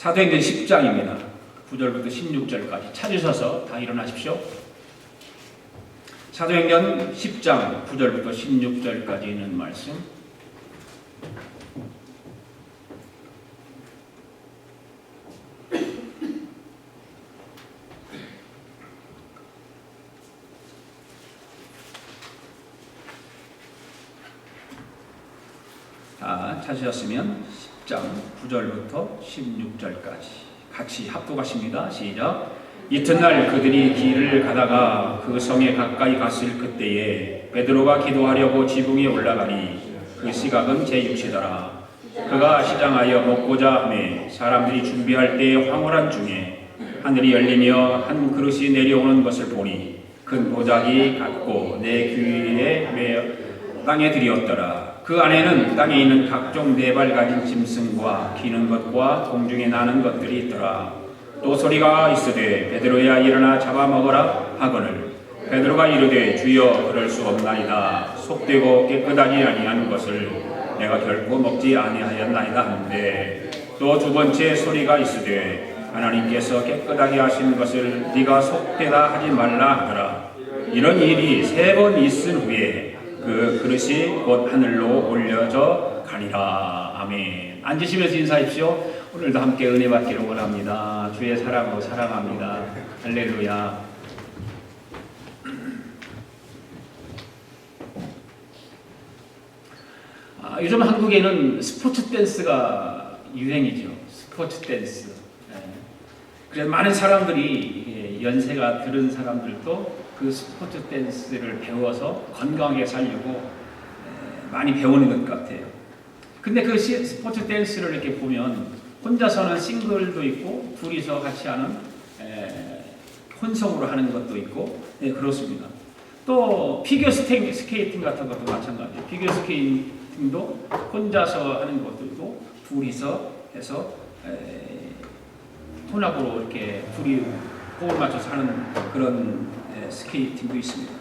사도행전 10장입니다. 9절부터 16절까지 찾으셔서 다 일어나십시오. 사도행전 10장 9절부터 16절까지 있는 말씀. 다 찾으셨으면 10장 9절부터 16절까지 같이 합독하십니다. 시작. 이튿날 그들이 길을 가다가 그 성에 가까이 갔을 그때에 베드로가 기도하려고 지붕에 올라가니 그 시각은 제6시더라. 그가 시장하여 먹고자 하매 사람들이 준비할 때에 황홀한 중에 하늘이 열리며 한 그릇이 내려오는 것을 보니 큰 보자기 같고 내 귀에 매어 땅에 들이었더라. 그 안에는 땅에 있는 각종 네 발 가진 짐승과 기는 것과 공중에 나는 것들이 있더라. 또 소리가 있으되 베드로야 일어나 잡아먹어라 하거늘 베드로가 이르되 주여 그럴 수 없나이다. 속되고 깨끗하지 아니한 것을 내가 결코 먹지 아니하였나이다 하는데 또 두 번째 소리가 있으되 하나님께서 깨끗하게 하신 것을 네가 속되다 하지 말라 하더라. 이런 일이 세 번 있은 후에 그 그릇이 곧 하늘로 올려져 가니라. 아멘. 앉으시면서 인사하십시오. 오늘도 함께 은혜 받기를 원합니다. 주의 사랑으로 사랑합니다. 할렐루야. 요즘 한국에는 스포츠 댄스가 유행이죠. 스포츠 댄스. 그래서 많은 사람들이 연세가 들은 사람들도 그 스포츠 댄스를 배워서 건강하게 살려고 많이 배우는 것 같아요. 근데 그 스포츠 댄스를 이렇게 보면 혼자서는 싱글도 있고 둘이서 같이 하는 혼성으로 하는 것도 있고 그렇습니다. 또 피겨 스케이팅 같은 것도 마찬가지예요. 피겨 스케이팅도 혼자서 하는 것들도 둘이서 해서 혼합으로 이렇게 둘이 호흡을 맞춰서 하는 그런 스케이팅도 있습니다.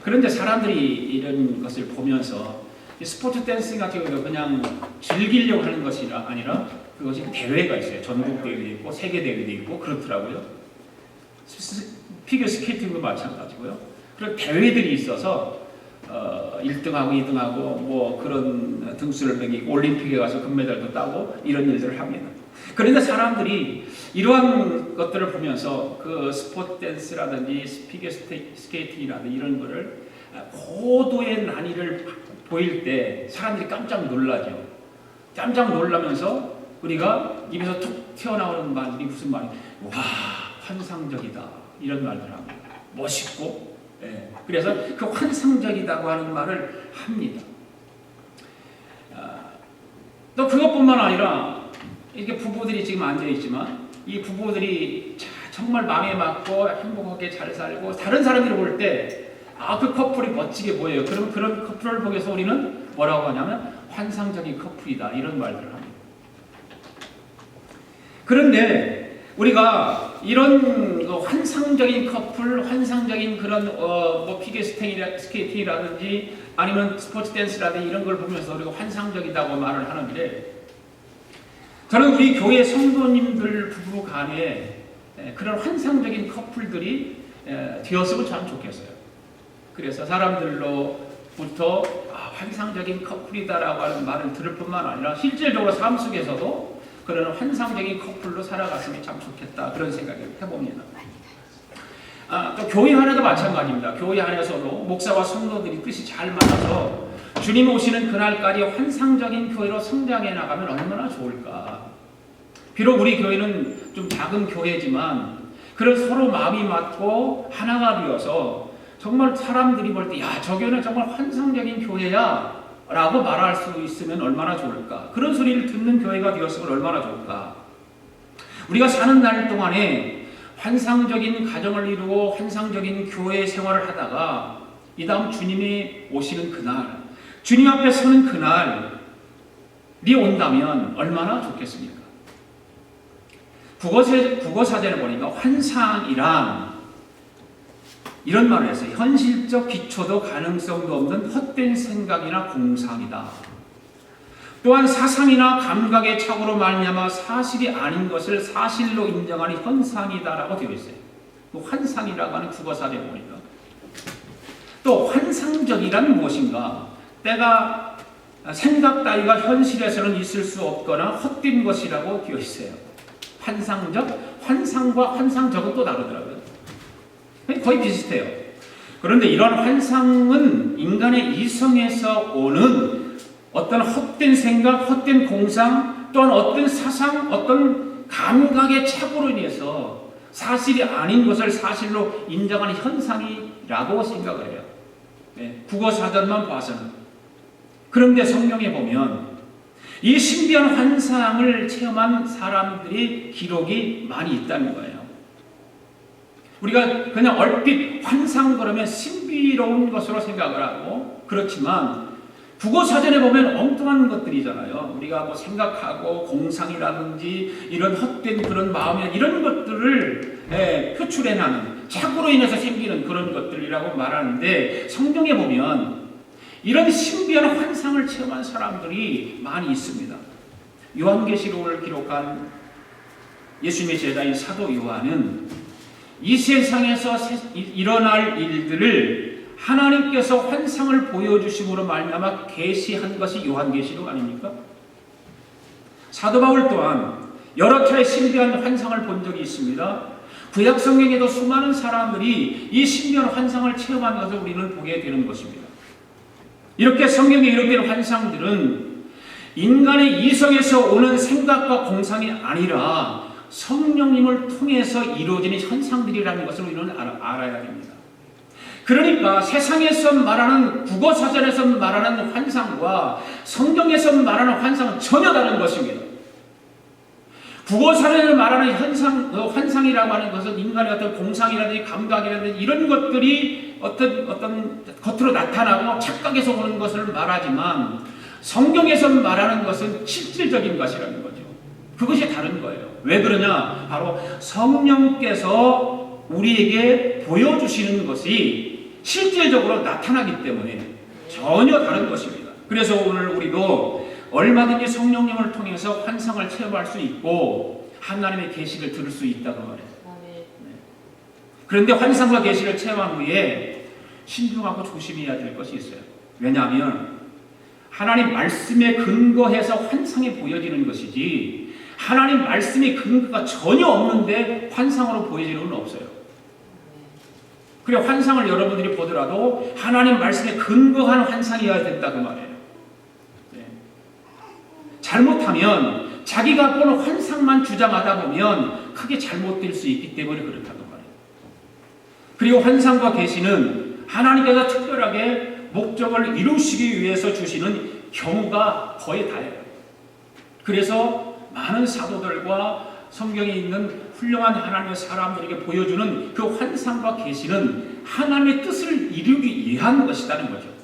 그런데 사람들이 이런 것을 보면서 스포츠 댄스 같은 경우는 그냥 즐기려고 하는 것이 아니라 그것이 대회가 있어요. 전국 대회도 있고 세계 대회도 있고 그렇더라고요. 피겨 스케이팅도 마찬가지고요. 그런 대회들이 있어서 1등하고 2등하고 뭐 그런 등수를 매기고 올림픽에 가서 금메달도 따고 이런 일들을 합니다. 그런데 사람들이 이러한 것들을 보면서 그 스포츠 댄스라든지 피겨 스케이팅이라든지 이런 거를 고도의 난이를 보일 때 사람들이 깜짝 놀라죠. 깜짝 놀라면서 우리가 입에서 툭 튀어나오는 말이 무슨 말이에요? 와, 환상적이다. 이런 말들을 합니다. 멋있고. 그래서 그 환상적이다고 하는 말을 합니다. 또 그것뿐만 아니라 이렇게 부부들이 지금 앉아있지만 이 부부들이 정말 마음에 맞고 행복하게 잘 살고 다른 사람들이 볼 때 그 커플이 멋지게 보여요. 그러면 그런 커플을 보면서 우리는 뭐라고 하냐면 환상적인 커플이다. 이런 말들을 합니다. 그런데 우리가 이런 환상적인 커플, 환상적인 그런 뭐 피겨 스케이팅이라든지 아니면 스포츠 댄스라든지 이런 걸 보면서 우리가 환상적이다고 말을 하는데 저는 우리 교회 성도님들 부부 간에 그런 환상적인 커플들이 되었으면 참 좋겠어요. 그래서 사람들로부터 환상적인 커플이다라고 하는 말을 들을 뿐만 아니라 실질적으로 삶 속에서도 그런 환상적인 커플로 살아갔으면 참 좋겠다 그런 생각을 해봅니다. 또 교회 안에도 마찬가지입니다. 교회 안에서도 목사와 성도들이 뜻이 잘 맞아서 주님 오시는 그날까지 환상적인 교회로 성장해 나가면 얼마나 좋을까. 비록 우리 교회는 좀 작은 교회지만 그런 서로 마음이 맞고 하나가 되어서 정말 사람들이 볼 때 야, 저 교회는 정말 환상적인 교회야 라고 말할 수 있으면 얼마나 좋을까. 그런 소리를 듣는 교회가 되었으면 얼마나 좋을까. 우리가 사는 날 동안에 환상적인 가정을 이루고 환상적인 교회 생활을 하다가 이 다음 주님이 오시는 그날, 주님 앞에 서는 그날이 온다면 얼마나 좋겠습니까? 국어사전에 보니까 환상이란 이런 말을 했어요. 현실적 기초도 가능성도 없는 헛된 생각이나 공상이다. 또한 사상이나 감각의 착오로 말미암아 사실이 아닌 것을 사실로 인정하는 현상이다라고 되어 있어요. 환상이라고 하는 국어사전에 보니까. 또 환상적이란 무엇인가? 때가 생각 따위가 현실에서는 있을 수 없거나 헛된 것이라고 되어 있어요. 환상적, 환상과 환상적은 또 다르더라고요. 거의 비슷해요. 그런데 이런 환상은 인간의 이성에서 오는 어떤 헛된 생각, 헛된 공상, 또한 어떤 사상, 어떤 감각의 착오로 인해서 사실이 아닌 것을 사실로 인정하는 현상이라고 생각을 해요. 국어사전만 봐서는. 그런데 성경에 보면 이 신비한 환상을 체험한 사람들이 기록이 많이 있다는 거예요. 우리가 그냥 얼핏 환상 그러면 신비로운 것으로 생각을 하고, 그렇지만 국어사전에 보면 엉뚱한 것들이잖아요. 우리가 뭐 생각하고 공상이라든지 이런 헛된 그런 마음이나 이런 것들을 표출해내는 착오로 인해서 생기는 그런 것들이라고 말하는데, 성경에 보면 이런 신비한 환상을 체험한 사람들이 많이 있습니다. 요한계시록을 기록한 예수님의 제자인 사도 요한은 이 세상에서 일어날 일들을 하나님께서 환상을 보여주심으로 말미암아 계시한 것이 요한계시록 아닙니까? 사도 바울 또한 여러 차례 신비한 환상을 본 적이 있습니다. 구약 성경에도 수많은 사람들이 이 신비한 환상을 체험한 것을 우리는 보게 되는 것입니다. 이렇게 성경에 이렇게 환상들은 인간의 이성에서 오는 생각과 공상이 아니라 성령님을 통해서 이루어지는 현상들이라는 것을 우리는 알아야 됩니다. 그러니까 세상에서 말하는 국어사전에서 말하는 환상과 성경에서 말하는 환상은 전혀 다른 것입니다. 국어사전에서 말하는 환상이라고 하는 것은 인간의 어떤 공상이라든지 감각이라든지 이런 것들이 어떤 겉으로 나타나고 착각에서 오는 것을 말하지만, 성경에서 말하는 것은 실질적인 것이라는 거죠. 그것이 다른 거예요. 왜 그러냐? 바로 성령께서 우리에게 보여주시는 것이 실질적으로 나타나기 때문에 전혀 다른 것입니다. 그래서 오늘 우리도 얼마든지 성령님을 통해서 환상을 체험할 수 있고 하나님의 계시를 들을 수 있다고 말해요. 그런데 환상과 계시를 체험한 후에 신중하고 조심해야 될 것이 있어요. 왜냐하면 하나님 말씀에 근거해서 환상이 보여지는 것이지, 하나님 말씀의 근거가 전혀 없는데 환상으로 보여지는 건 없어요. 그래, 환상을 여러분들이 보더라도 하나님 말씀에 근거한 환상이어야 된다 그 말이에요. 잘못하면 자기가 보는 환상만 주장하다 보면 크게 잘못될 수 있기 때문에 그렇다고 말해요. 그리고 환상과 계시는 하나님께서 특별하게 목적을 이루시기 위해서 주시는 경우가 거의 다예요. 그래서 많은 사도들과 성경에 있는 훌륭한 하나님의 사람들에게 보여주는 그 환상과 계시는 하나님의 뜻을 이루기 위한 것이라는 거죠.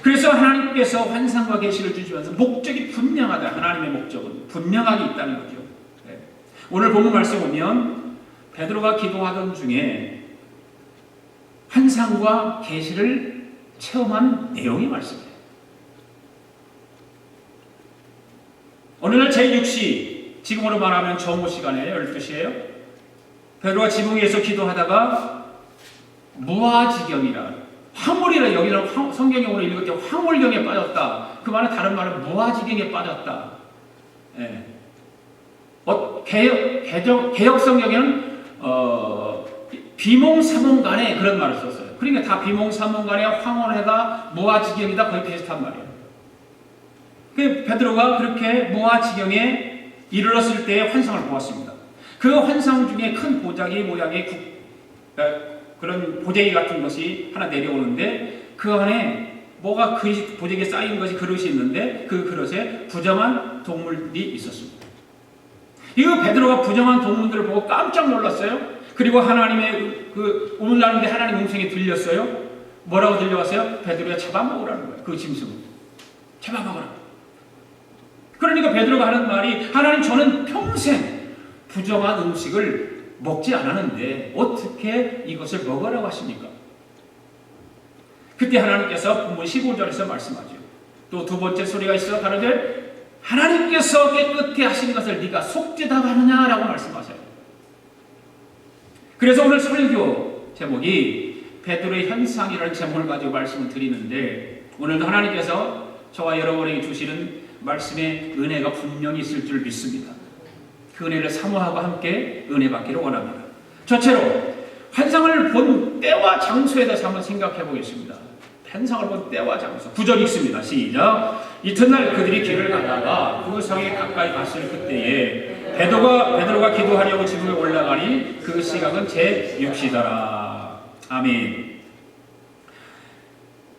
그래서 하나님께서 환상과 계시를 주시면서 목적이 분명하다. 하나님의 목적은 분명하게 있다는 거죠. 오늘 본문 말씀 보면 베드로가 기도하던 중에 환상과 계시를 체험한 내용이 말씀이에요. 오늘 제6시, 지금으로 말하면 정오 시간이에요. 12시예요. 베드로가 지붕 위에서 기도하다가 무아지경이라, 황홀이라, 여기는 성경에 오늘 읽을 때 황홀경에 빠졌다. 그 말은 다른 말은 무아지경에 빠졌다. 개혁 성경에는 비몽사몽간에 그런 말을 썼어요. 그러니까 다 비몽사몽간에 황홀해다, 무아지경이다, 거의 비슷한 말이에요. 그 베드로가 그렇게 무아지경에 이르렀을 때의 환상을 보았습니다. 그 환상 중에 큰 보자기 모양의 그런 보재기 같은 것이 하나 내려오는데, 그 안에 뭐가 그 보재기에 쌓인 것이 그릇이 있는데, 그 그릇에 부정한 동물이 있었습니다. 이거 베드로가 부정한 동물들을 보고 깜짝 놀랐어요. 그리고 하나님의 그 오늘날인데 하나님 음성이 들렸어요. 뭐라고 들려왔어요? 베드로야, 잡아먹으라는 거예요. 그 짐승을 잡아먹으라. 그러니까 베드로가 하는 말이, 하나님, 저는 평생 부정한 음식을 먹지 않았는데 어떻게 이것을 먹으라고 하십니까? 그때 하나님께서 본문 15절에서 말씀하죠. 또 두 번째 소리가 있어 가로되 하나님께서 깨끗게 하신 것을 네가 속죄당하느냐라고 말씀하세요. 그래서 오늘 설교 제목이 베드로의 현상이라는 제목을 가지고 말씀을 드리는데, 오늘도 하나님께서 저와 여러분에게 주시는 말씀의 은혜가 분명히 있을 줄 믿습니다. 그 은혜를 사모하고 함께 은혜 받기를 원합니다. 첫째로 환상을 본 때와 장소에 대해서 한번 생각해 보겠습니다. 환상을 본 때와 장소. 9절 읽습니다. 시작. 이튿날 그들이 길을 가다가 그 성에 가까이 갔을 그때에 베드로가 기도하려고 지붕에 올라가니 그 시각은 제6시더라. 아멘.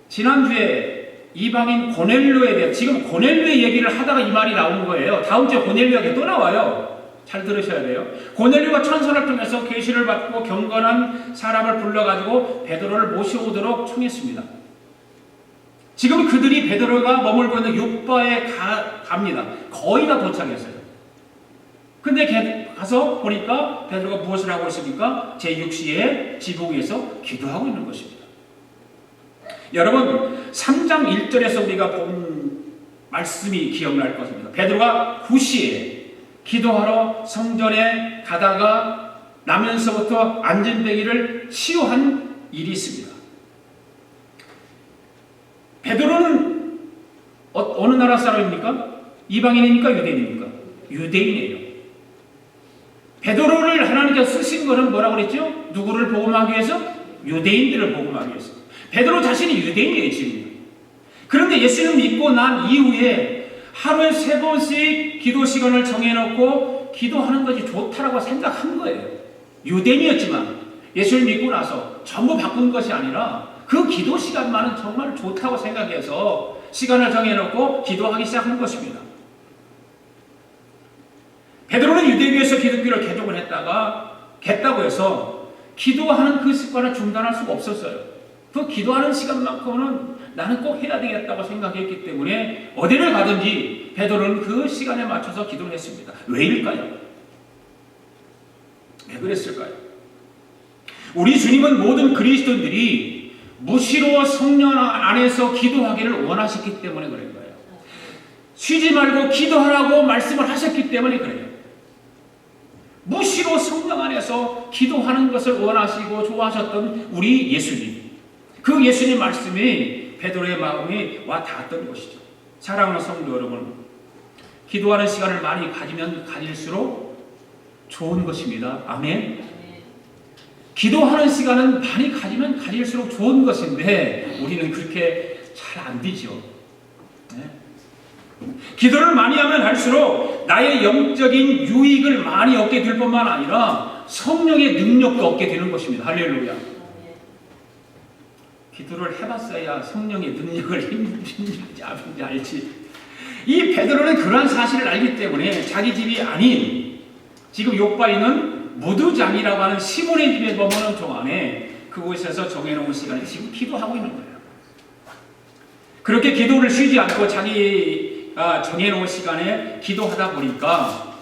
지난주에 이방인 고넬료에 대해, 지금 고넬료의 얘기를 하다가 이 말이 나온 거예요. 다음 주에 고넬료가 또 나와요. 잘 들으셔야 돼요. 고넬료가 천사를 통해서 계시를 받고 경건한 사람을 불러가지고 베드로를 모셔오도록 청했습니다. 지금 그들이 베드로가 머물고 있는 요빠에 갑니다. 거의 다 도착했어요. 근데 가서 보니까 베드로가 무엇을 하고 있습니까? 제6시에 지붕에서 기도하고 있는 것입니다. 여러분 3장 1절에서 우리가 본 말씀이 기억날 것입니다. 베드로가 9시에 기도하러 성전에 가다가 나면서부터 안전뱅이를 치유한 일이 있습니다. 베드로는 어느 나라 사람입니까? 이방인입니까? 유대인입니까? 유대인이에요. 베드로를 하나님께서 쓰신 것은 뭐라고 그랬죠? 누구를 복음하기 위해서? 유대인들을 복음하기 위해서. 베드로 자신이 유대인이에요, 지금. 그런데 예수님 믿고 난 이후에 하루에 3번씩 기도 시간을 정해놓고 기도하는 것이 좋다라고 생각한 거예요. 유대인이었지만 예수를 믿고 나서 전부 바꾼 것이 아니라 그 기도 시간만은 정말 좋다고 생각해서 시간을 정해놓고 기도하기 시작한 것입니다. 베드로는 유대교에서 기독교를 개종을 했다고 해서 기도하는 그 습관을 중단할 수가 없었어요. 그 기도하는 시간만큼은 나는 꼭 해야 되겠다고 생각했기 때문에 어디를 가든지 베드로는 그 시간에 맞춰서 기도를 했습니다. 왜일까요? 왜 그랬을까요? 우리 주님은 모든 그리스도인들이 무시로 성령 안에서 기도하기를 원하셨기 때문에 그런 거예요. 쉬지 말고 기도하라고 말씀을 하셨기 때문에 그래요. 무시로 성령 안에서 기도하는 것을 원하시고 좋아하셨던 우리 예수님, 그 예수님 말씀이 베드로의 마음에 와 닿았던 것이죠. 사랑하는 성도 여러분, 기도하는 시간을 많이 가지면 가질수록 좋은 것입니다. 아멘. 기도하는 시간은 많이 가지면 가질수록 좋은 것인데 우리는 그렇게 잘 안 되죠. 네? 기도를 많이 하면 할수록 나의 영적인 유익을 많이 얻게 될 뿐만 아니라 성령의 능력도 얻게 되는 것입니다. 할렐루야. 기도를 해봤어야 성령의 능력을 힘든지 아픈지 알지. 이 베드로는 그러한 사실을 알기 때문에 자기 집이 아닌 지금 요바에 있는 무두장이라고 하는 시몬의 집에 머무는 동안에 그곳에서 정해놓은 시간에 지금 기도하고 있는 거예요. 그렇게 기도를 쉬지 않고 자기가 정해놓은 시간에 기도하다 보니까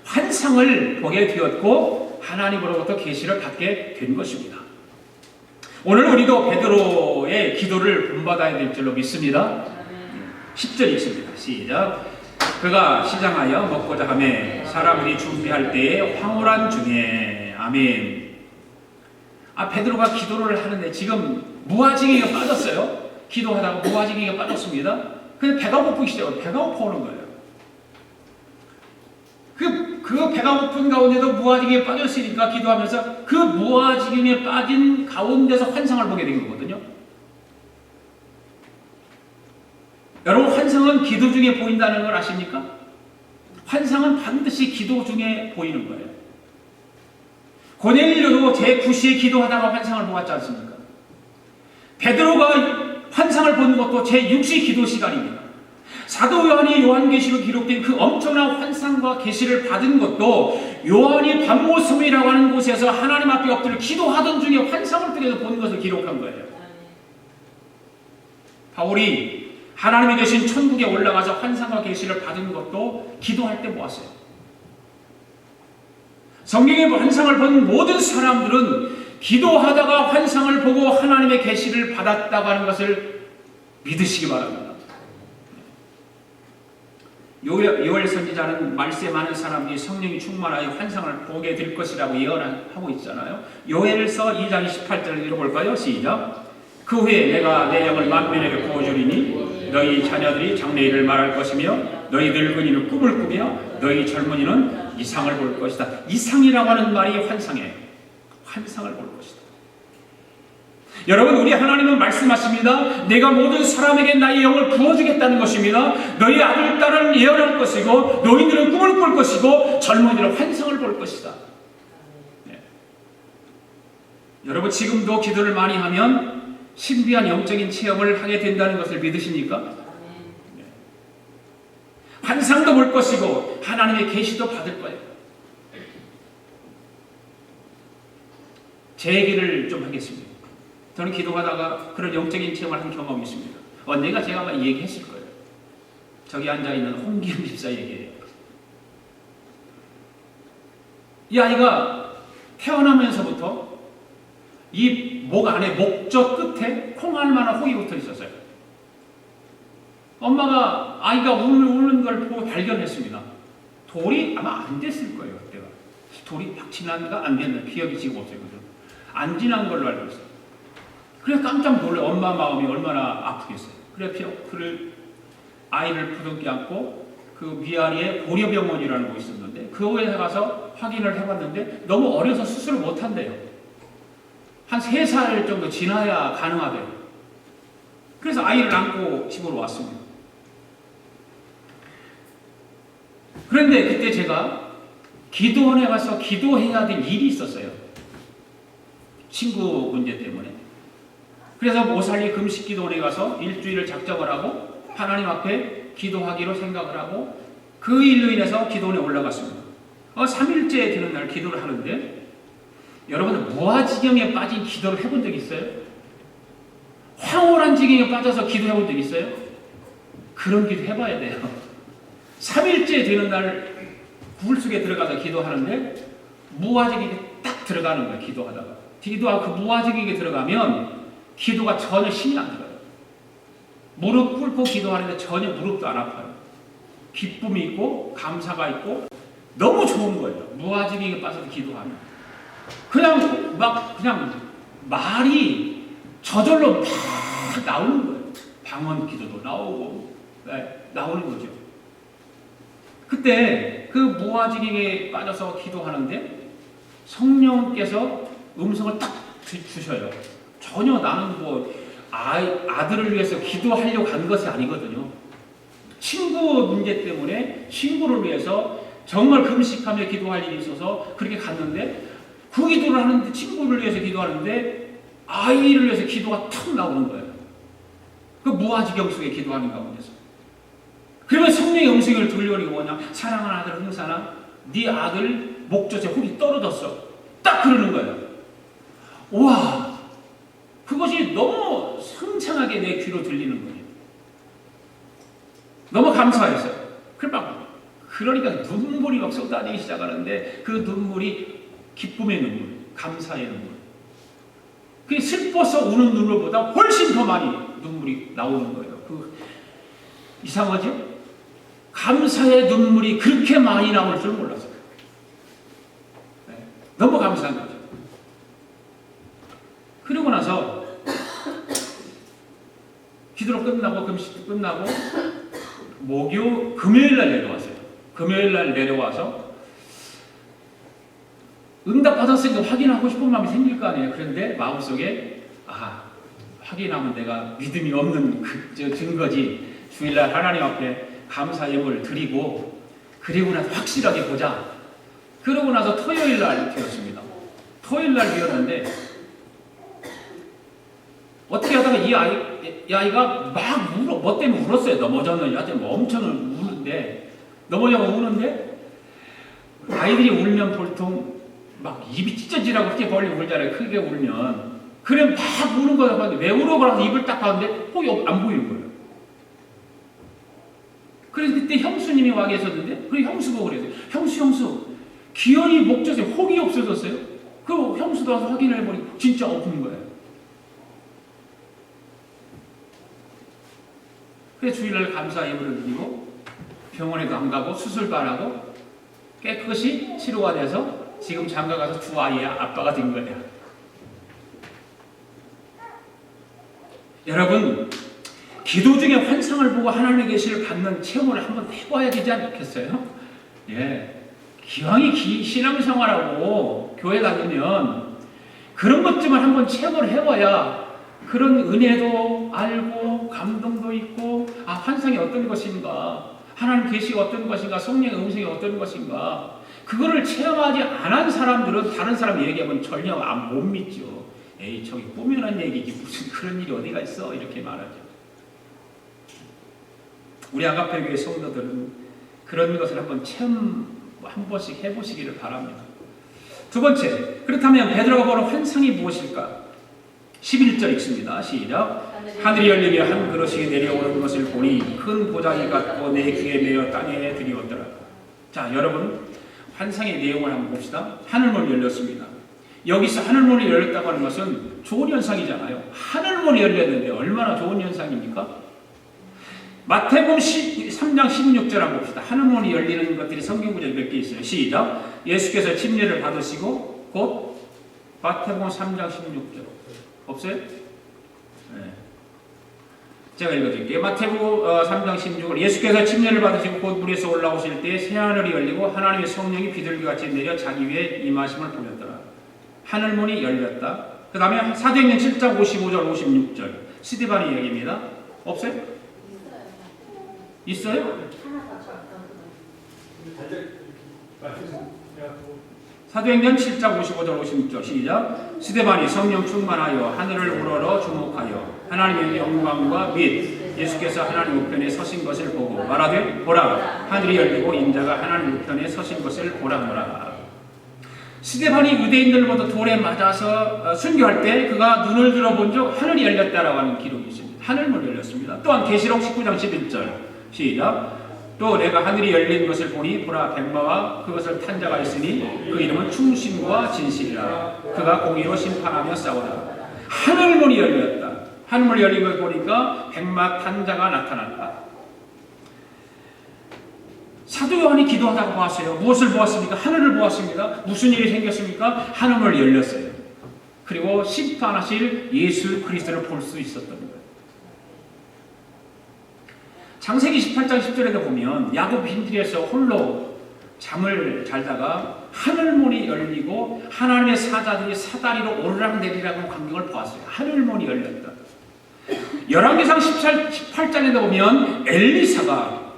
환상을 보게 되었고 하나님으로부터 계시를 받게 된 것입니다. 오늘 우리도 베드로의 기도를 본받아야 될 줄로 믿습니다. 10절 읽습니다. 시작. 그가 시장하여 먹고자 하매 사람들이 준비할 때에 황홀한 중에. 아멘. 베드로가 기도를 하는데 지금 무아지경에 빠졌어요. 기도하다가 무아지경에 빠졌습니다. 근데 배가 고프기 시작해요. 배가 고파오는 거예요. 그 배가 고픈 가운데도 무아지경에 빠졌으니까 기도하면서 그 무아지경에 빠진 가운데서 환상을 보게 된 거거든요. 여러분, 환상은 기도 중에 보인다는 걸 아십니까? 환상은 반드시 기도 중에 보이는 거예요. 고넬료도 제9시에 기도하다가 환상을 보았지 않습니까? 베드로가 환상을 본 것도 제6시 기도 시간입니다. 사도 요한이 요한계시로 기록된 그 엄청난 환상과 계시를 받은 것도 요한이 반모섬이라고 하는 곳에서 하나님 앞에 엎드려 기도하던 중에 환상을 통해서 본 것을 기록한 거예요. 바울이 하나님이 계신 천국에 올라가서 환상과 계시를 받은 것도 기도할 때 보았어요. 성경의 환상을 본 모든 사람들은 기도하다가 환상을 보고 하나님의 계시를 받았다고 하는 것을 믿으시기 바랍니다. 요엘 선지자는 말세 많은 사람들이 성령이 충만하여 환상을 보게 될 것이라고 예언하고 있잖아요. 요엘서 2장 28절을 읽어볼까요? 시작. 그 후에 내가 내 영을 만민에게 부어주리니 너희 자녀들이 장래일을 말할 것이며 너희 늙은이는 꿈을 꾸며 너희 젊은이는 이상을 볼 것이다. 이상이라고 하는 말이 환상이에요. 환상을 볼 것이다. 여러분, 우리 하나님은 말씀하십니다. 내가 모든 사람에게 나의 영을 부어주겠다는 것입니다. 너희 아들, 딸은 예언할 것이고 노인들은 꿈을 꿀 것이고 젊은이들은 환상을 볼 것이다. 네. 여러분, 지금도 기도를 많이 하면 신비한 영적인 체험을 하게 된다는 것을 믿으십니까? 네. 환상도 볼 것이고 하나님의 계시도 받을 거예요. 제 얘기를 좀 하겠습니다. 저는 기도하다가 그런 영적인 체험을 한 경험이 있습니다. 언젠가 제가 아마 이 얘기 했을 거예요. 저기 앉아있는 홍기현 집사 얘기예요. 이 아이가 태어나면서부터 이 목 안에 목젖 끝에 콩알만한 혹이 붙어 있었어요. 엄마가 아이가 우는 걸 보고 발견했습니다. 돌이 아마 안 됐을 거예요. 그때가 돌이 막 지난가 안 됐나 기억이 지금 없어요. 안 지난 걸로 알고 있어요. 그래서 깜짝 놀래. 엄마 마음이 얼마나 아프겠어요. 그래 아이를 부둥켜 안고 그 위아래에 고려병원이라는 곳이 있었는데 그거에 가서 확인을 해봤는데 너무 어려서 수술을 못 한대요. 한 3살 정도 지나야 가능하대요. 그래서 아이를 안고 집으로 왔습니다. 그런데 그때 제가 기도원에 가서 기도해야 될 일이 있었어요. 친구 문제 때문에. 그래서 모살리 금식기도원에 가서 일주일을 작정을 하고 하나님 앞에 기도하기로 생각을 하고 그 일로 인해서 기도원에 올라갔습니다. 3일째 되는 날 기도를 하는데 여러분들 무아지경에 빠진 기도를 해본 적 있어요? 황홀한 지경에 빠져서 기도해본 적 있어요? 그런 기도 해봐야 돼요. 3일째 되는 날 굴 속에 들어가서 기도하는데 무아지경에 딱 들어가는 거예요. 기도하다가. 기도하고 그 무아지경에 들어가면 기도가 전혀 힘이 안 들어요. 무릎 꿇고 기도하는데 전혀 무릎도 안 아파요. 기쁨이 있고 감사가 있고 너무 좋은 거예요. 무아지경에 빠져서 기도하면. 그냥 말이 저절로 막 나오는 거예요. 방언 기도도 나오고 나오는 거죠. 그때 그 무아지경에 빠져서 기도하는데 성령께서 음성을 딱 주셔요. 전혀 나는 아들을 위해서 기도하려고 간 것이 아니거든요. 친구 문제 때문에 친구를 위해서 정말 금식하며 기도할 일이 있어서 그렇게 갔는데 그 기도를 하는데 친구를 위해서 기도하는데 아이를 위해서 기도가 탁 나오는 거예요. 그 무아지경 속에 기도하는 가운데서. 그러면 성령의 음성을 들려오니까 뭐냐? 사랑하는 아들 흥사나 네 아들 목젖에 혹이 떨어졌어. 딱 그러는 거예요. 와, 그것이 너무 상창하게 내 귀로 들리는 거예요. 너무 감사했어요. 그러니까 눈물이 막 쏟아지기 시작하는데 그 눈물이 기쁨의 눈물, 감사의 눈물. 그게 슬퍼서 우는 눈물보다 훨씬 더 많이 눈물이 나오는 거예요. 이상하죠? 감사의 눈물이 그렇게 많이 나올 줄 몰랐어요. 네, 너무 감사한 거죠. 그러고 나서 기도로 끝나고 금식도 끝나고 금요일날 내려왔어요. 금요일날 내려와서 응답 받았으니까 확인하고 싶은 마음이 생길 거 아니에요. 그런데 마음속에 확인하면 내가 믿음이 없는 증거지. 주일날 하나님 앞에 감사 예물을 드리고 그리고 나서 확실하게 보자. 그러고 나서 토요일날 되었습니다. 토요일날 되었는데 어떻게 하다가 이 아이가 막 뭐 때문에 울었어요. 넘어졌는지 하여튼 엄청 우는데 아이들이 울면 보통 막 입이 찢어지라고 그렇게 벌리 울잖아요. 크게 울면. 그래 막 우는 거예요. 왜 울어보라고 입을 딱 봤는데 혹이 안 보이는 거예요. 그래서 그때 형수님이 와 계셨는데 그리고 형수가 그랬어요. 형수 기현이 목젖에 혹이 없어졌어요. 그 형수도 와서 확인을 해보니 진짜 없는 거예요. 그래서 주일날 감사 예물을 드리고 병원에도 안 가고 수술도 안 하고 깨끗이 치료가 돼서 지금 장가가서 두 아이의 아빠가 된 거예요. 여러분, 기도 중에 환상을 보고 하나님의 계시를 받는 체험을 한번 해봐야 되지 않겠어요? 예, 기왕이 신앙생활하고 교회 다니면 그런 것쯤은 한번 체험을 해봐야 그런 은혜도 알고 감동도 있고, 아, 환상이 어떤 것인가, 하나님 계시가 어떤 것인가, 성령의 음성이 어떤 것인가, 그거를 체험하지 않은 사람들은 다른 사람 얘기하면 전혀 못 믿죠. 에이, 저기 꾸며낸 얘기지 무슨 그런 일이 어디가 있어, 이렇게 말하죠. 우리 아가페 교회 성도들은 그런 것을 한번 체험 한 번씩 해보시기를 바랍니다. 두 번째, 그렇다면 베드로가 보는 환상이 무엇일까? 11절 읽습니다. 시작. 하늘이 열리며 한 그릇이 내려오는 것을 보니 큰 보자기 같고 내 귀에 매어 땅에 들이었더라. 자, 여러분, 환상의 내용을 한번 봅시다. 하늘문이 열렸습니다. 여기서 하늘문이 열렸다고 하는 것은 좋은 현상이잖아요. 하늘문이 열렸는데 얼마나 좋은 현상입니까? 마태복음 3장 16절 한번 봅시다. 하늘문이 열리는 것들이 성경 구절이 몇 개 있어요. 시작. 예수께서 침례를 받으시고 곧 마태복음 3장 16절 없어요? 네. 제가 읽어드릴게요. 마태복음 3장 16절 예수께서 침례를 받으시고 곧 물에서 올라오실 때 새하늘이 열리고 하나님의 성령이 비둘기같이 내려 자기 위에 임하심을 보였더라. 하늘문이 열렸다. 그 다음에 사도행전 7장 55절 56절 스데반의 이야기입니다. 없어요? 있어요? 사도행전 7장 55절 56절 시작. 스데반이 성령 충만하여 하늘을 우러러 주목하여 하나님의 영광과 및 예수께서 하나님 우편에 서신 것을 보고 말하되 보라 하늘이 열리고 인자가 하나님 우편에 서신 것을 보라노라. 스데반이 유대인들보다 돌에 맞아서 순교할 때 그가 눈을 들어본 적 하늘이 열렸다라고 하는 기록이 있습니다. 하늘문 열렸습니다. 또한 계시록 19장 11절 시작. 또 내가 하늘이 열린 것을 보니 보라 백마와 그것을 탄 자가 있으니 그 이름은 충신과 진실이라. 그가 공의로 심판하며 싸우라. 하늘문이 열렸다. 하늘문이 열린 걸 보니까 백마 탄 자가 나타났다. 사도 요한이 기도하다가 보았어요. 무엇을 보았습니까? 하늘을 보았습니다. 무슨 일이 생겼습니까? 하늘문이 열렸어요. 그리고 심판하실 예수 그리스도를 볼 수 있었던 거예요. 창세기 18장 10절에도 보면 야곱 빈들에서 홀로 잠을 잘다가 하늘문이 열리고 하나님의 사자들이 사다리로 오르락내리락 하는 광경을 보았어요. 하늘문이 열렸다. 열왕기상 18장에도 보면 엘리사가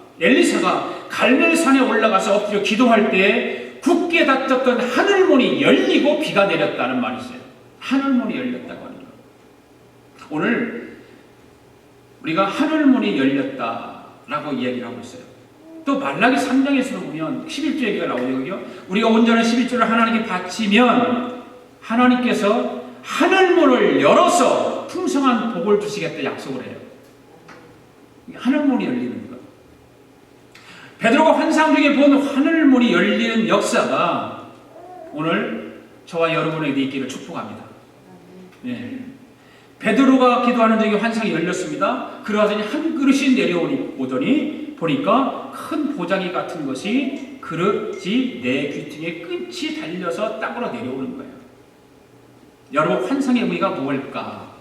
갈멜산에 올라가서 엎드려 기도할 때 굳게 닫혔던 하늘문이 열리고 비가 내렸다는 말이 있어요. 하늘문이 열렸다고 하는 거. 오늘 우리가 하늘문이 열렸다라고 이야기를 하고 있어요. 또 말라기 3장에서도 보면 11조 얘기가 나오거든요. 우리가 온전한 11조를 하나님께 바치면 하나님께서 하늘문을 열어서 풍성한 복을 주시겠다 약속을 해요. 하늘문이 열리는 것. 베드로가 환상 중에 본 하늘문이 열리는 역사가 오늘 저와 여러분에게 있기를 축복합니다. 네. 베드로가 기도하는 중에 환상이 열렸습니다. 그러더니 한 그릇이 내려오더니 보니까 큰 보자기 같은 것이 그릇이 내 귀퉁이에 끝이 달려서 땅으로 내려오는 거예요. 여러분, 환상의 의미가 무엇일까?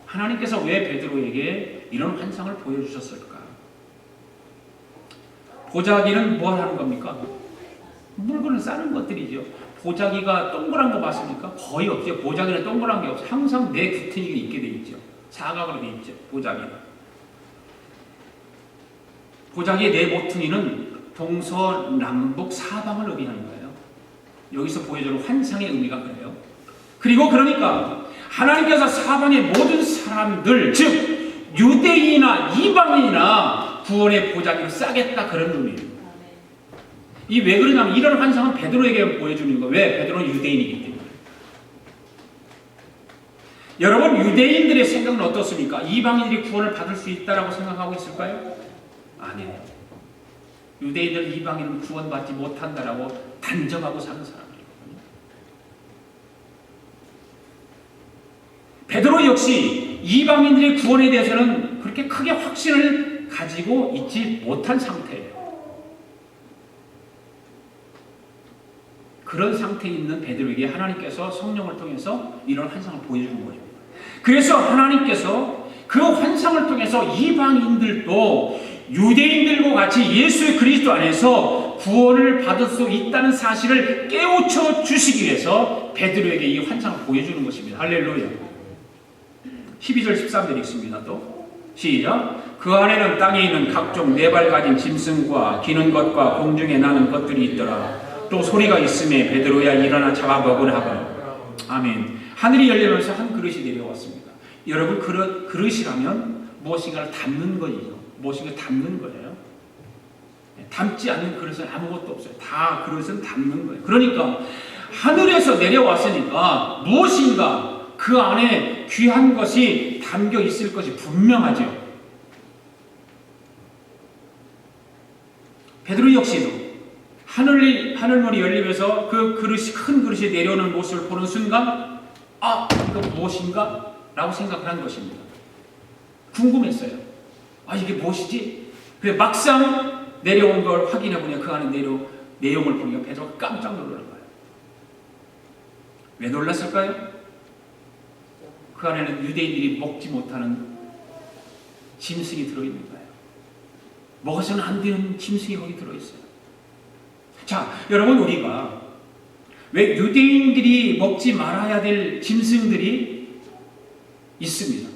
하나님께서 왜 베드로에게 이런 환상을 보여주셨을까? 보자기는 뭘 하는 겁니까? 물건을 싸는 것들이죠. 보자기가 동그란 거 봤습니까? 거의 없어요. 보자기는 동그란 게 없어요. 항상 내 귀퉁이가 있게 돼 있죠. 사각으로 돼 있죠. 보자기가. 보자기의 네 모퉁이는 동서남북 사방을 의미하는 거예요. 여기서 보여주는 환상의 의미가 그래요. 그리고 그러니까 하나님께서 사방의 모든 사람들, 즉 유대인이나 이방인이나 구원의 보자기를 싸겠다, 그런 의미예요. 이 왜 그러냐면 이런 환상은 베드로에게 보여주는 거예요. 왜? 베드로는 유대인이기 때문에. 여러분, 유대인들의 생각은 어떻습니까? 이방인들이 구원을 받을 수 있다라고 생각하고 있을까요? 아니에요. 유대인들, 이방인은 구원받지 못한다라고 단정하고 사는 사람들이거든요. 베드로 역시 이방인들의 구원에 대해서는 그렇게 크게 확신을 가지고 있지 못한 상태예요. 그런 상태에 있는 베드로에게 하나님께서 성령을 통해서 이런 환상을 보여주는 거죠. 그래서 하나님께서 그 환상을 통해서 이방인들도 유대인들과 같이 예수 그리스도 안에서 구원을 받을 수 있다는 사실을 깨우쳐 주시기 위해서 베드로에게 이 환상을 보여주는 것입니다. 할렐루야. 12절 13절 읽습니다. 또 시작. 그 안에는 땅에 있는 각종 네 발 가진 짐승과 기는 것과 공중에 나는 것들이 있더라. 또 소리가 있음에 베드로야 일어나 잡아 먹으라 하거라. 아멘. 하늘이 열리면서 한 그릇이 내려왔습니다. 여러분 그릇이라면 무엇인가를 담는 거죠. 무엇인가 담는 거예요. 담지 않는 그릇은 아무것도 없어요. 다 그릇은 담는 거예요. 그러니까 하늘에서 내려왔으니까 무엇인가 그 안에 귀한 것이 담겨 있을 것이 분명하죠. 베드로 역시도 하늘문이 열리면서 그 그릇이 큰 그릇이 내려오는 모습을 보는 순간 이거 무엇인가? 라고 생각을 한 것입니다. 궁금했어요. 이게 무엇이지? 근데 막상 내려온 걸 확인해 보니 그 안에 내용을 보니까 베드로가 깜짝 놀라는 거예요. 왜 놀랐을까요? 그 안에는 유대인들이 먹지 못하는 짐승이 들어있는 거예요. 먹어서는 안 되는 짐승이 거기 들어있어요. 자, 여러분 우리가 왜 유대인들이 먹지 말아야 될 짐승들이 있습니다.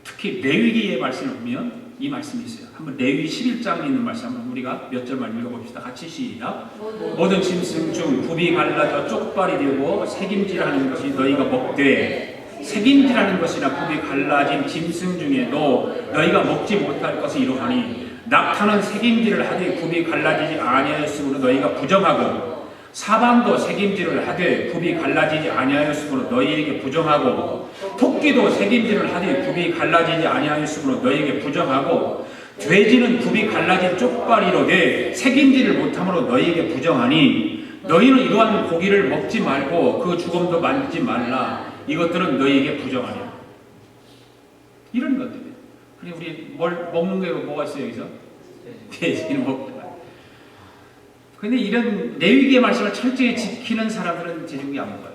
특히 레위기의 말씀을 보면 이 말씀이 있어요. 한번 레위 11장에 있는 말씀 한번 우리가 몇 절만 읽어봅시다. 같이 시작. 모든 짐승 중 굽이 갈라져 쪽발이 되고 새김질하는 것이 너희가 먹되 새김질하는 것이나 굽이 갈라진 짐승 중에도 너희가 먹지 못할 것이 이러하니 낙타는 새김질을 하되 굽이 갈라지지 아니하였으므로 너희가 부정하고 사방도 새김질을 하되 굽이 갈라지지 아니하였으므로 너희에게 부정하고 토끼도 새김질을 하되 굽이 갈라지지 아니하였으므로 너희에게 부정하고 돼지는 굽이 갈라진 쪽발이로되 새김질을 못함으로 너희에게 부정하니 너희는 이러한 고기를 먹지 말고 그 죽음도 만지지 말라. 이것들은 너희에게 부정하냐. 이런 것들이에요. 그냥 우리 뭘 먹는 게 뭐가 있어요 여기서? 돼지는 먹지 말. 근데 이런 레위기의 말씀을 철저히 지키는 사람들은 제국이 안 먹어요.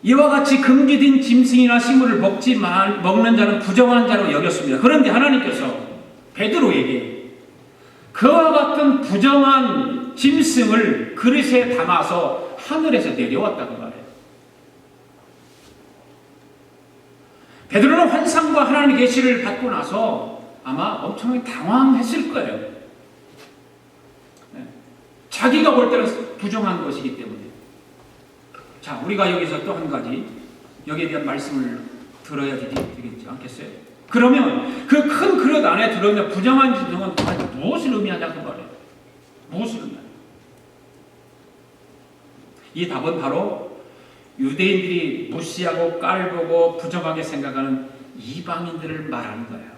이와 같이 금기된 짐승이나 식물을 먹는 자는 부정한 자로 여겼습니다. 그런데 하나님께서 베드로에게 그와 같은 부정한 짐승을 그릇에 담아서 하늘에서 내려왔다고 말해요. 베드로는 환상과 하나님의 계시를 받고 나서 아마 엄청나게 당황했을 거예요. 자기가 볼 때는 부정한 것이기 때문에. 자, 우리가 여기서 또 한 가지 여기에 대한 말씀을 들어야 되지 않겠어요? 그러면 그 큰 그릇 안에 들어있는 부정한 짐승은 무엇을 의미하냐고 말해요. 무엇을 의미하냐? 이 답은 바로 유대인들이 무시하고 깔보고 부정하게 생각하는 이방인들을 말하는 거예요.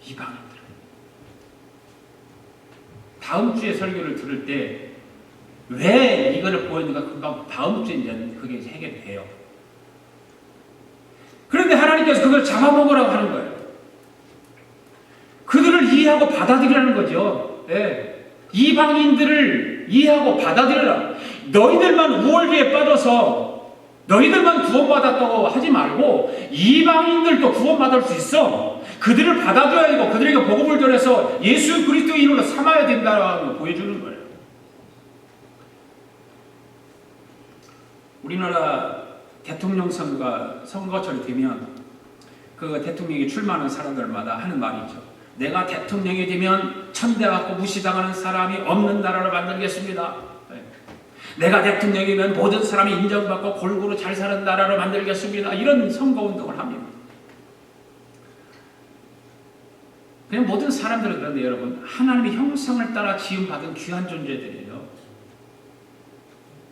이방인들. 다음 주에 설교를 들을 때 왜 이거를 보였는가 그거 다음 주에 이제 그게 해결돼요. 그런데 하나님께서 그걸 잡아먹으라고 하는 거예요. 그들을 이해하고 받아들이라는 거죠. 네. 이방인들을 이해하고 받아들여라. 너희들만 우월기에 빠져서 너희들만 구원받았다고 하지 말고 이방인들도 구원받을 수 있어. 그들을 받아줘야 되고 그들에게 복음을 전해서 예수 그리스도인으로 삼아야 된다는 걸 보여주는 거예요. 우리나라 대통령 선거철이 되면 그 대통령이 출마하는 사람들마다 하는 말이 있죠. 내가 대통령이 되면 천대받고 무시당하는 사람이 없는 나라를 만들겠습니다. 내가 대통령이면 모든 사람이 인정받고 골고루 잘 사는 나라를 만들겠습니다. 이런 선거운동을 합니다. 그냥 모든 사람들은 그런데 여러분 하나님의 형상을 따라 지음받은 귀한 존재들이에요.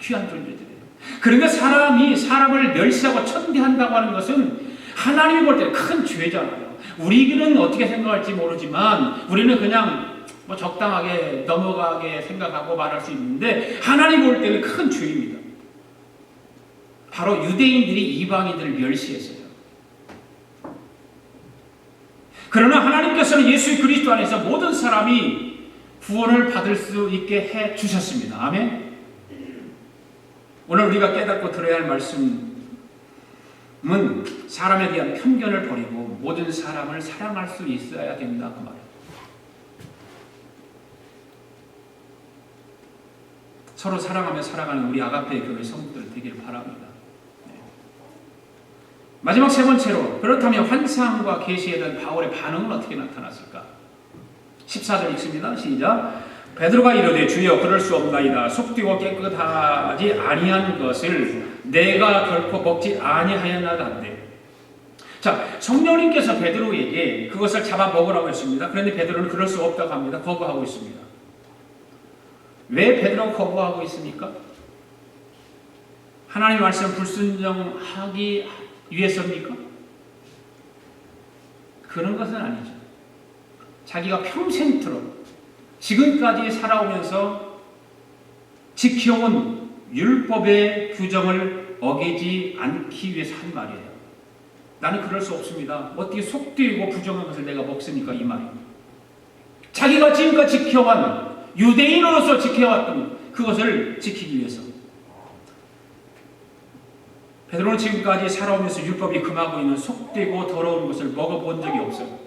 귀한 존재들이에요. 그러니까 사람이 사람을 멸시하고 천대한다고 하는 것은 하나님이 볼 때는 큰 죄잖아요. 우리는 어떻게 생각할지 모르지만 우리는 그냥 적당하게 넘어가게 생각하고 말할 수 있는데 하나님 볼 때는 큰 죄입니다. 바로 유대인들이 이방인들을 멸시했어요. 그러나 하나님께서는 예수 그리스도 안에서 모든 사람이 구원을 받을 수 있게 해 주셨습니다. 아멘. 오늘 우리가 깨닫고 들어야 할 말씀은 사람에 대한 편견을 버리고 모든 사람을 사랑할 수 있어야 된다 그 말이에요. 서로 사랑하며 살아가는 우리 아가페 교회 성도들 되길 바랍니다. 네. 마지막 세 번째로, 그렇다면 환상과 계시에 대한 바울의 반응은 어떻게 나타났을까? 14절 읽습니다. 시작. 베드로가 이르되 주여 그럴 수 없나이다. 속되고 깨끗하지 아니한 것을 내가 결코 먹지 아니하였나이다. 자, 성령님께서 베드로에게 그것을 잡아 먹으라고 했습니다. 그런데 베드로는 그럴 수 없다고 합니다. 거부하고 있습니다. 왜 베드로가 거부하고 있습니까? 하나님의 말씀 불순종하기 위해서입니까? 그런 것은 아니죠. 자기가 평생토록 지금까지 살아오면서 지켜온 율법의 규정을 어기지 않기 위해서 한 말이에요. 나는 그럴 수 없습니다. 어떻게 속되고 부정한 것을 내가 먹습니까? 이 말입니다. 자기가 지금까지 지켜온 유대인으로서 지켜왔던 그것을 지키기 위해서. 베드로는 지금까지 살아오면서 율법이 금하고 있는 속되고 더러운 것을 먹어본 적이 없어요.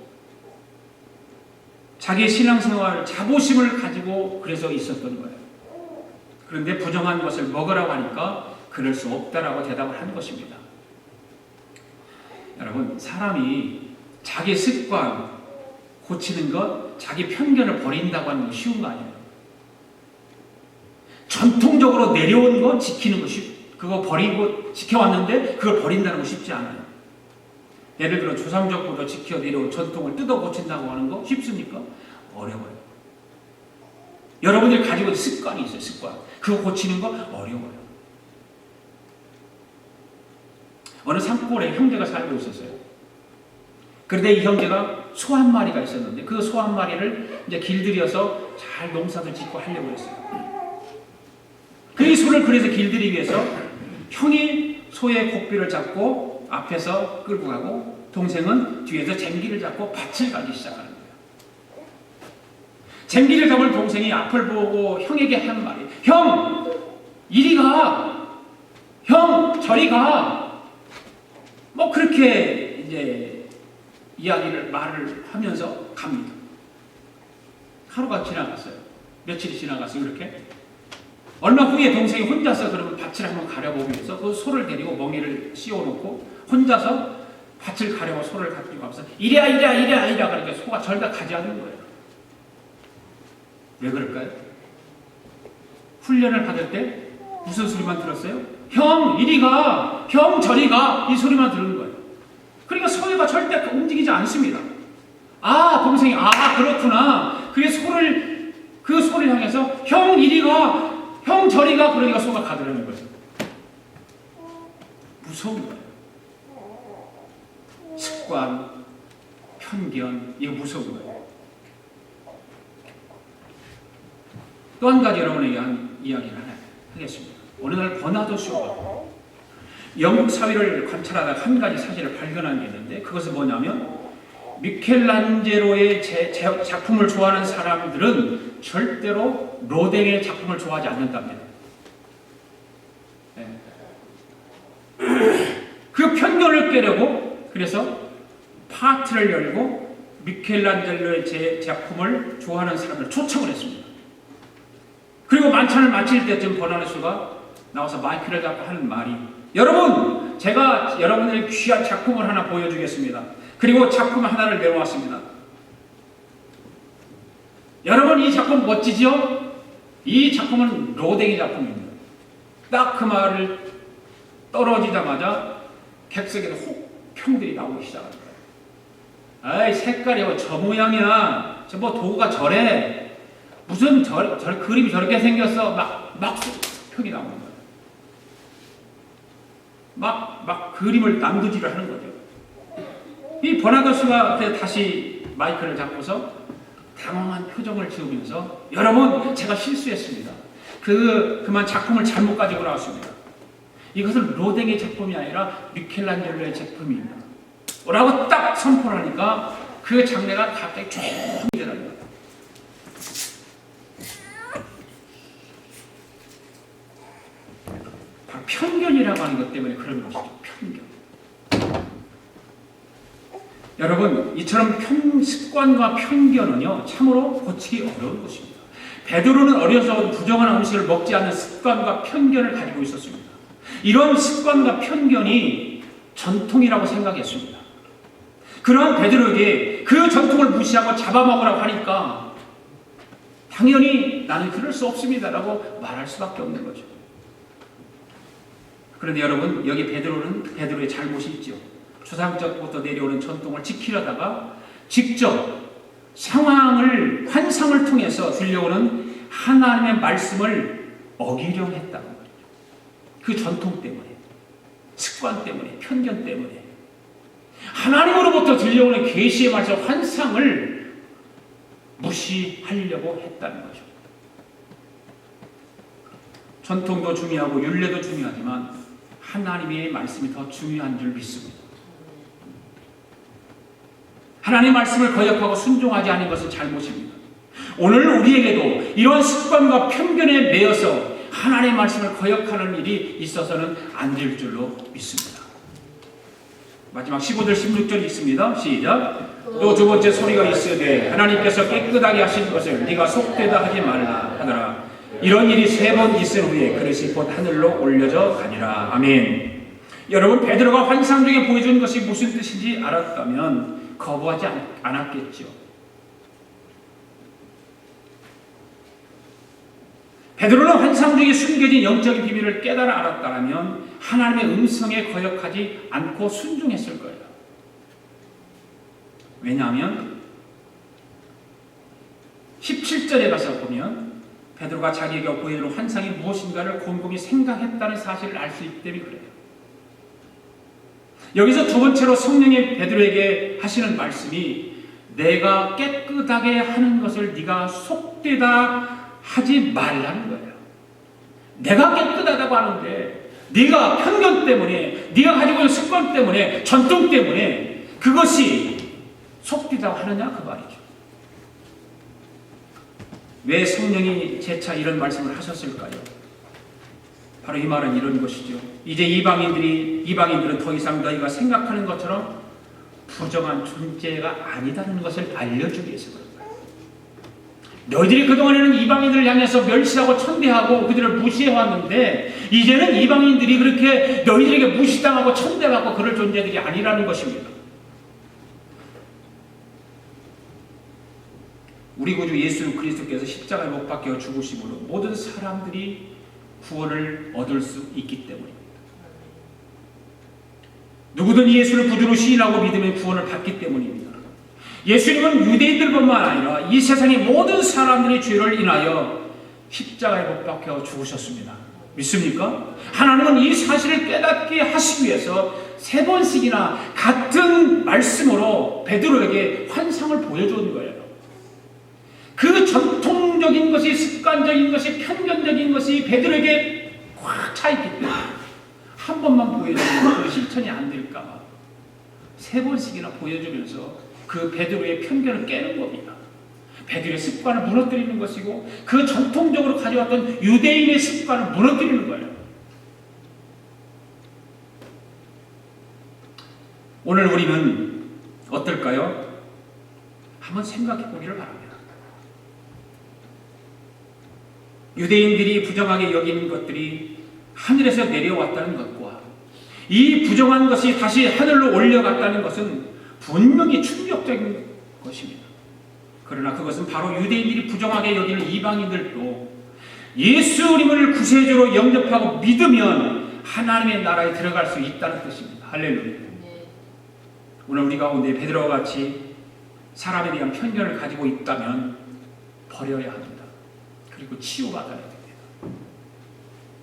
자기의 신앙생활 자부심을 가지고 그래서 있었던 거예요. 그런데 부정한 것을 먹으라고 하니까 그럴 수 없다라고 대답을 한 것입니다. 여러분, 사람이 자기 습관 고치는 것, 자기 편견을 버린다고 하는 건 쉬운 거 아니에요. 전통적으로 내려온 거 지키는 거 그거 버리고 지켜왔는데 그걸 버린다는 거 쉽지 않아요. 예를 들어 조상적부터 지켜 내려온 전통을 뜯어 고친다고 하는 거 쉽습니까? 어려워요. 여러분들이 가지고 있는 습관이 있어요. 습관. 그거 고치는 거 어려워요. 어느 산골에 형제가 살고 있었어요. 그런데 이 형제가 소 한 마리가 있었는데 그 소 한 마리를 이제 길들여서 잘 농사를 짓고 하려고 했어요. 그 소를 그래서 길들이기 위해서 형이 소의 곡비를 잡고 앞에서 끌고 가고 동생은 뒤에서 쟁기를 잡고 밭을 가기 시작하는 거예요. 쟁기를 잡은 동생이 앞을 보고 형에게 한 말이, 형! 이리 가! 형! 저리 가! 뭐 그렇게 이제 말을 하면서 갑니다. 하루가 지나갔어요. 며칠이 지나갔어요. 이렇게. 얼마 후에 동생이 혼자서 그러면 밭을 한번 가려보기 위해서 그 소를 데리고 멍이를 씌워놓고 혼자서 밭을 가려고 소를 가지고 가면서 이랴 그러니까 소가 절대 가지 않는 거예요. 왜 그럴까요? 훈련을 받을 때 무슨 소리만 들었어요? 형 이리 가! 형 저리 가! 이 소리만 들은 거예요. 그러니까 소가 절대 움직이지 않습니다. 동생이 그렇구나. 그 소리를 향해서 형 이리 가! 형 저리 가! 그러니까 소가 가더라는 거예요. 무서운 거예요. 습관, 편견, 이거 무서운 거예요. 또 한 가지 여러분에게 한 이야기를 하나 하겠습니다. 어느 날 버나드 쇼가 영국 사회를 관찰하다가 한 가지 사실을 발견한 게 있는데 그것은 뭐냐면 미켈란젤로의 작품을 좋아하는 사람들은 절대로 로댕의 작품을 좋아하지 않는답니다. 네. 그 편견을 깨려고 그래서 파티를 열고 미켈란젤로의 작품을 좋아하는 사람을 초청을 했습니다. 그리고 만찬을 마칠 때쯤 버나르쇼가 나와서 마이크를 잡고 하는 말이, 여러분, 제가 여러분들의 귀한 작품을 하나 보여주겠습니다. 그리고 작품 하나를 내놓았습니다. 여러분, 이 작품 멋지죠? 이 작품은 로댕이 작품입니다. 딱 그 말을 떨어지자마자 객석에서 혹평들이 나오기 시작합니다. 아이, 색깔이 저 모양이야. 저 뭐 도구가 저래. 무슨 저 그림이 저렇게 생겼어. 막 평이 나오는 거예요. 막 그림을 남도질을 하는 거죠. 이 버나더스가 다시 마이크를 잡고서 당황한 표정을 지으면서, 여러분, 제가 실수했습니다. 그만 작품을 잘못 가지고 나왔습니다. 이것은 로댕의 작품이 아니라 미켈란젤로의 작품입니다. 라고 딱 선포를 하니까 그 장래가 갑자기 조용해지는 거예요. 바로 편견이라고 하는 것 때문에 그런 것이죠. 편견. 여러분, 이처럼 습관과 편견은요, 참으로 고치기 어려운 것입니다. 베드로는 어려서 부정한 음식을 먹지 않는 습관과 편견을 가지고 있었습니다. 이런 습관과 편견이 전통이라고 생각했습니다. 그러한 베드로에게 그 전통을 무시하고 잡아먹으라고 하니까 당연히 나는 그럴 수 없습니다라고 말할 수밖에 없는 거죠. 그런데 여러분, 여기 베드로의 잘못이 있죠. 조상적부터 내려오는 전통을 지키려다가 직접 환상을 통해서 들려오는 하나님의 말씀을 어기려 했다는 거죠. 그 전통 때문에, 습관 때문에, 편견 때문에 하나님으로부터 들려오는 계시의 말씀, 환상을 무시하려고 했다는 거죠. 전통도 중요하고 율례도 중요하지만 하나님의 말씀이 더 중요한 줄 믿습니다. 하나님의 말씀을 거역하고 순종하지 않은 것은 잘못입니다. 오늘 우리에게도 이런 습관과 편견에 매여서 하나님의 말씀을 거역하는 일이 있어서는 안 될 줄로 믿습니다. 마지막 15절 16절 있습니다. 시작. 또 두 번째 소리가 있으되 하나님께서 깨끗하게 하신 것을 네가 속되다 하지 말라 하더라. 이런 일이 3번 있은 후에 그릇이 곧 하늘로 올려져 가니라. 아멘. 여러분, 베드로가 환상 중에 보여준 것이 무슨 뜻인지 알았다면 거부하지 않았겠죠. 베드로는 환상 중에 숨겨진 영적인 비밀을 깨달아 알았다면 하나님의 음성에 거역하지 않고 순종했을 거예요. 왜냐하면 17절에 가서 보면 베드로가 자기에게 보여준 환상이 무엇인가를 곰곰이 생각했다는 사실을 알 수 있기 때문에 그래요. 여기서 두 번째로 성령이 베드로에게 하시는 말씀이 내가 깨끗하게 하는 것을 네가 속되다 하지 말라는 거예요. 내가 깨끗하다고 하는데 네가 편견 때문에, 네가 가지고 있는 습관 때문에, 전통 때문에 그것이 속되다고 하느냐 그 말이죠. 왜 성령이 재차 이런 말씀을 하셨을까요? 바로 이 말은 이런 것이죠. 이제 이방인들은 더 이상 너희가 생각하는 것처럼 부정한 존재가 아니다는 것을 알려주기 위해서 그런 거예요. 너희들이 그동안에는 이방인들을 향해서 멸시하고 천대하고 그들을 무시해왔는데 이제는 이방인들이 그렇게 너희들에게 무시당하고 천대하고 그럴 존재들이 아니라는 것입니다. 우리 구주 예수 그리스도께서 십자가에 못 박혀 죽으심으로 모든 사람들이 구원을 얻을 수 있기 때문입니다. 누구든 예수를 구주로 시인하고 믿으면 구원을 받기 때문입니다. 예수님은 유대인들뿐만 아니라 이 세상의 모든 사람들의 죄를 인하여 십자가에 못 박혀 죽으셨습니다. 믿습니까? 하나님은 이 사실을 깨닫게 하시기 위해서 3번씩이나 같은 말씀으로 베드로에게 환상을 보여주는 거예요. 그 전통적인 것이, 습관적인 것이, 편견적인 것이 베드로에게 꽉 차있기 때문에 한 번만 보여주면 그 실천이 안 될까 3번씩이나 보여주면서 그 베드로의 편견을 깨는 겁니다. 베드로의 습관을 무너뜨리는 것이고 그 전통적으로 가져왔던 유대인의 습관을 무너뜨리는 거예요. 오늘 우리는 어떨까요? 한번 생각해 보기를 바랍니다. 유대인들이 부정하게 여기는 것들이 하늘에서 내려왔다는 것과 이 부정한 것이 다시 하늘로 올려갔다는 것은 분명히 충격적인 것입니다. 그러나 그것은 바로 유대인들이 부정하게 여기는 이방인들도 예수님을 구세주로 영접하고 믿으면 하나님의 나라에 들어갈 수 있다는 뜻입니다. 할렐루야. 오늘 우리 가운데 베드로와 같이 사람에 대한 편견을 가지고 있다면 버려야 합니다. 그리고 치유받아야 됩니다.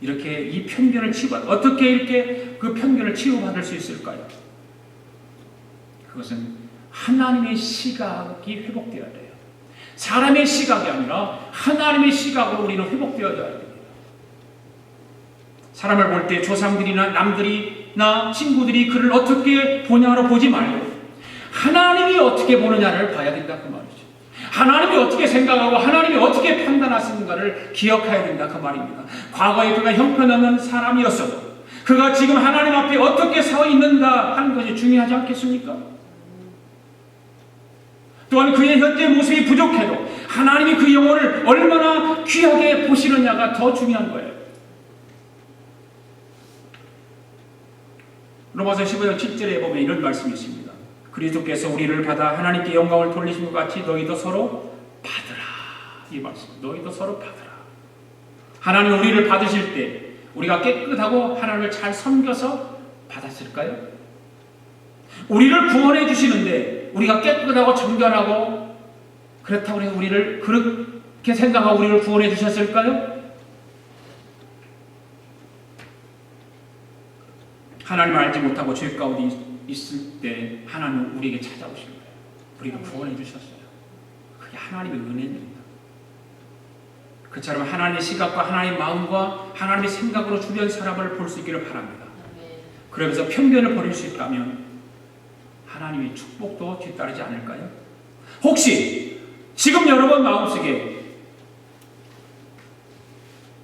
이렇게 이 편견을 어떻게 이렇게 그 편견을 치유받을 수 있을까요? 그것은 하나님의 시각이 회복되어야 돼요. 사람의 시각이 아니라 하나님의 시각으로 우리는 회복되어야 됩니다. 사람을 볼 때 조상들이나 남들이나 친구들이 그를 어떻게 보냐로 보지 말고 하나님이 어떻게 보느냐를 봐야 된다 그 말이죠. 하나님이 어떻게 생각하고 하나님이 어떻게 판단하시는가를 기억해야 된다 그 말입니다. 과거에 그가 형편없는 사람이었어도 그가 지금 하나님 앞에 어떻게 서 있는가 하는 것이 중요하지 않겠습니까? 또한 그의 현재 모습이 부족해도 하나님이 그 영혼을 얼마나 귀하게 보시느냐가 더 중요한 거예요. 로마서 15장 7절에 보면 이런 말씀이 있습니다. 그리스도께서 우리를 받아 하나님께 영광을 돌리신 것 같이 너희도 서로 받으라. 이 말씀, 너희도 서로 받으라. 하나님 우리를 받으실 때 우리가 깨끗하고 하나님을 잘 섬겨서 받았을까요? 우리를 구원해 주시는데 우리가 깨끗하고 정결하고 그렇다고 해서 우리를 그렇게 생각하고 우리를 구원해 주셨을까요? 하나님을 알지 못하고 죄 가운데 있을 때 하나님은 우리에게 찾아오신 거예요. 우리를 구원해 주셨어요. 그게 하나님의 은혜입니다. 그처럼 하나님의 시각과 하나님의 마음과 하나님의 생각으로 주변 사람을 볼 수 있기를 바랍니다. 그러면서 편견을 버릴 수 있다면 하나님의 축복도 뒤따르지 않을까요? 혹시 지금 여러분 마음속에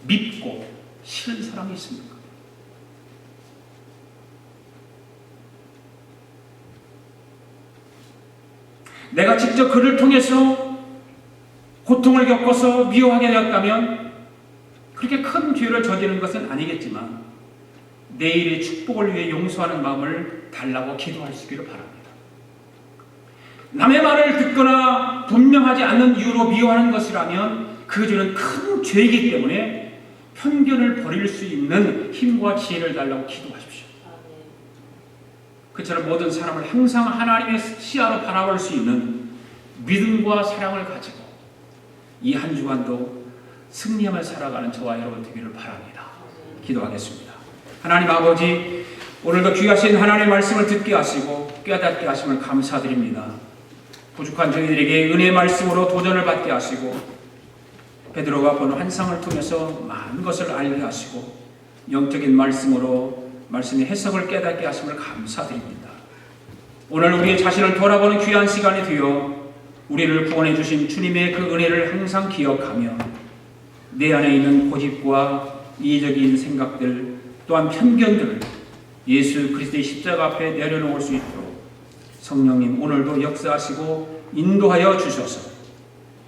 믿고 싫은 사람이 있습니까? 내가 직접 그를 통해서 고통을 겪어서 미워하게 되었다면 그렇게 큰 죄를 저지른 것은 아니겠지만 내일의 축복을 위해 용서하는 마음을 달라고 기도할 수 있기를 바랍니다. 남의 말을 듣거나 분명하지 않는 이유로 미워하는 것이라면 그 죄는 큰 죄이기 때문에 편견을 버릴 수 있는 힘과 지혜를 달라고 기도하십시오. 그처럼 모든 사람을 항상 하나님의 시야로 바라볼 수 있는 믿음과 사랑을 가지고 이 한 주간도 승리하며 살아가는 저와 여러분 되기를 바랍니다. 기도하겠습니다. 하나님 아버지, 오늘도 귀하신 하나님의 말씀을 듣게 하시고 깨닫게 하심을 감사드립니다. 부족한 저희들에게 은혜의 말씀으로 도전을 받게 하시고 베드로가 본 환상을 통해서 많은 것을 알게 하시고 영적인 말씀으로 말씀의 해석을 깨닫게 하심을 감사드립니다. 오늘 우리의 자신을 돌아보는 귀한 시간이 되어 우리를 구원해 주신 주님의 그 은혜를 항상 기억하며 내 안에 있는 고집과 이기적인 생각들 또한 편견들을 예수 그리스도의 십자가 앞에 내려놓을 수 있도록 성령님 오늘도 역사하시고 인도하여 주셔서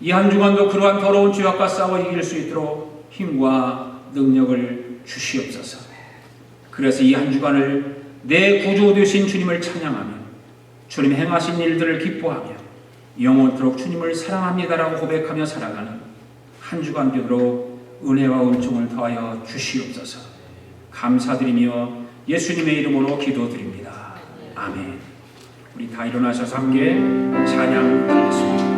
이 한 주간도 그러한 더러운 죄악과 싸워 이길 수 있도록 힘과 능력을 주시옵소서. 그래서 이 한 주간을 내 구주 되신 주님을 찬양하며 주님 행하신 일들을 기뻐하며 영원토록 주님을 사랑합니다라고 고백하며 살아가는 한 주간 되도록 은혜와 은총을 더하여 주시옵소서. 감사드리며 예수님의 이름으로 기도드립니다. 아멘. 우리 다 일어나셔서 함께 찬양 드리겠습니다.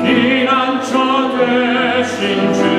피난처 되신 주